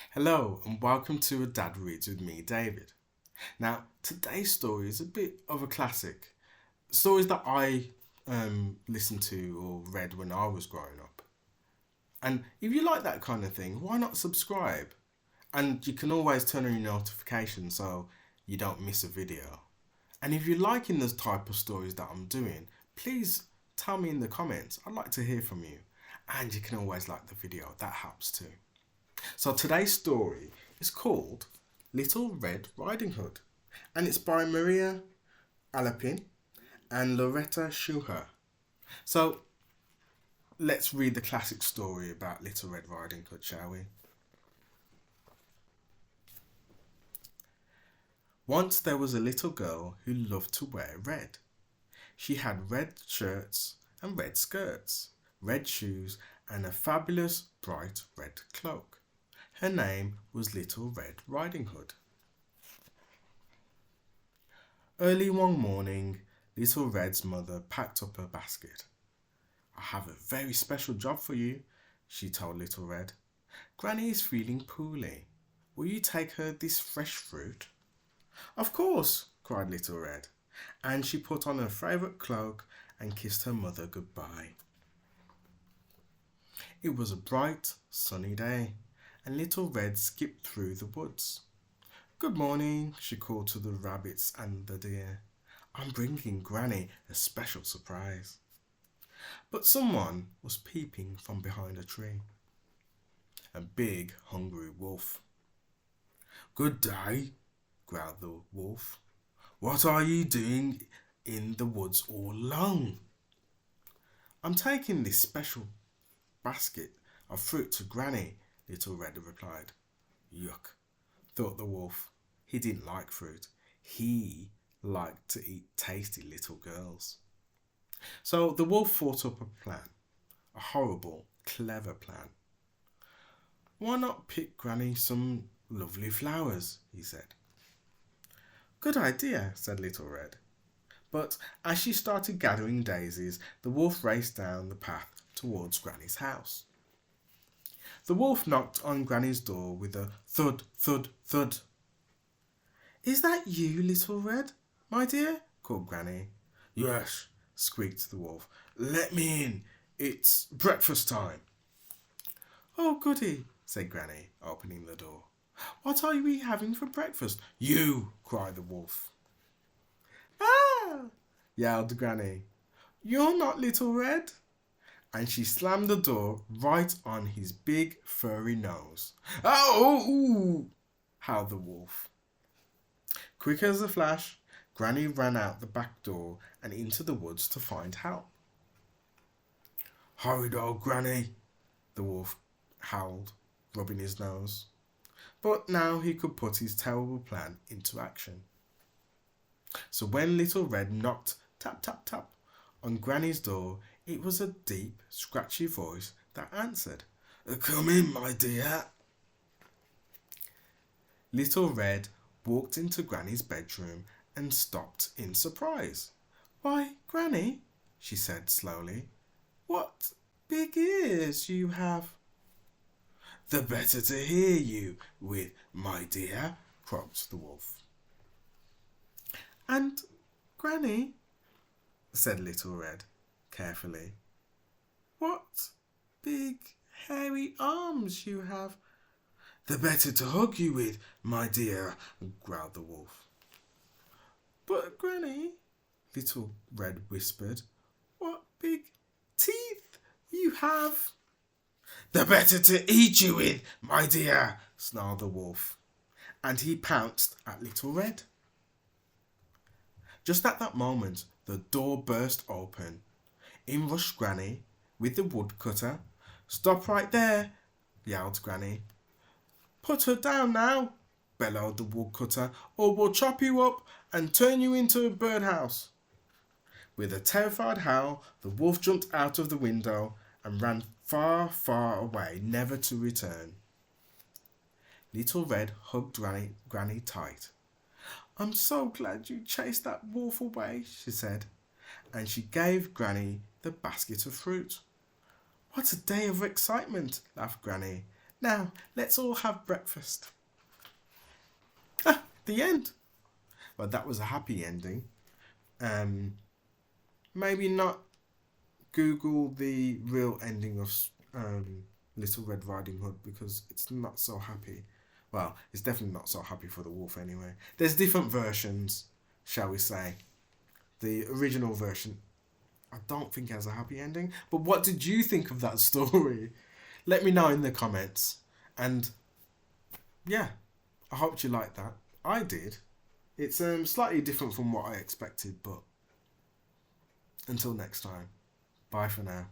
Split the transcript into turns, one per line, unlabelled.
Hello and welcome to A Dad Reads with me, David. Now, today's story is a bit of a classic. Stories that I listened to or read when I was growing up. And if you like that kind of thing, why not subscribe? And you can always turn on your notifications so you don't miss a video. And if you're liking this type of stories that I'm doing, please tell me in the comments. I'd like to hear from you. And you can always like the video, that helps too. So today's story is called Little Red Riding Hood, and it's by Maria Alapin and Loretta Schuher. So let's read the classic story about Little Red Riding Hood, shall we? Once there was a little girl who loved to wear red. She had red shirts and red skirts, red shoes, and a fabulous bright red cloak. Her name was Little Red Riding Hood. Early one morning, Little Red's mother packed up her basket. I have a very special job for you, she told Little Red. Granny is feeling poorly. Will you take her this fresh fruit? Of course, cried Little Red, and she put on her favourite cloak and kissed her mother goodbye. It was a bright, sunny day, and Little Red skipped through the woods. Good morning, she called to the rabbits and the deer. I'm bringing Granny a special surprise. But someone was peeping from behind a tree. A big, hungry wolf. Good day, growled the wolf. What are you doing in the woods all alone? I'm taking this special basket of fruit to Granny, Little Red replied. Yuck, thought the wolf. He didn't like fruit. He liked to eat tasty little girls. So the wolf thought up a plan. A horrible, clever plan. Why not pick Granny some lovely flowers, he said. Good idea, said Little Red. But as she started gathering daisies, the wolf raced down the path towards Granny's house. The wolf knocked on Granny's door with a thud, thud, thud. Is that you, Little Red, my dear? Called Granny. Yes, squeaked the wolf. Let me in. It's breakfast time. Oh, goody, said Granny, opening the door. What are we having for breakfast? You, cried the wolf. Ah, yelled Granny. You're not Little Red. And she slammed the door right on his big furry nose. Oh! Howled the wolf. Quick as a flash, Granny ran out the back door and into the woods to find help. Horrid old Granny, the wolf howled, rubbing his nose. But now he could put his terrible plan into action. So when Little Red knocked tap tap tap on Granny's door, it was a deep, scratchy voice that answered. Come in, my dear. Little Red walked into Granny's bedroom and stopped in surprise. Why, Granny, she said slowly, what big ears you have. The better to hear you with, my dear, croaked the wolf. And, Granny, said Little Red, carefully, what big hairy arms you have. The better to hug you with, my dear, growled the wolf. But, Granny, Little Red whispered, what big teeth you have. The better to eat you with, my dear, snarled the wolf, and he pounced at Little Red. Just at that moment, the door burst open. In rushed Granny with the woodcutter. Stop right there, yelled Granny. Put her down now, bellowed the woodcutter, or we'll chop you up and turn you into a birdhouse. With a terrified howl, the wolf jumped out of the window and ran far, far away, never to return. Little Red hugged Granny tight. I'm so glad you chased that wolf away, she said, and she gave Granny the basket of fruit. What a day of excitement, laughed Granny. Now, let's all have breakfast. Ah, the end. Well, that was a happy ending. Maybe not Google the real ending of Little Red Riding Hood because it's not so happy. Well, it's definitely not so happy for the wolf anyway. There's different versions, shall we say. The original version, I don't think has a happy ending. But what did you think of that story? Let me know in the comments. And yeah, I hope you liked that. I did. It's slightly different from what I expected, but until next time, bye for now.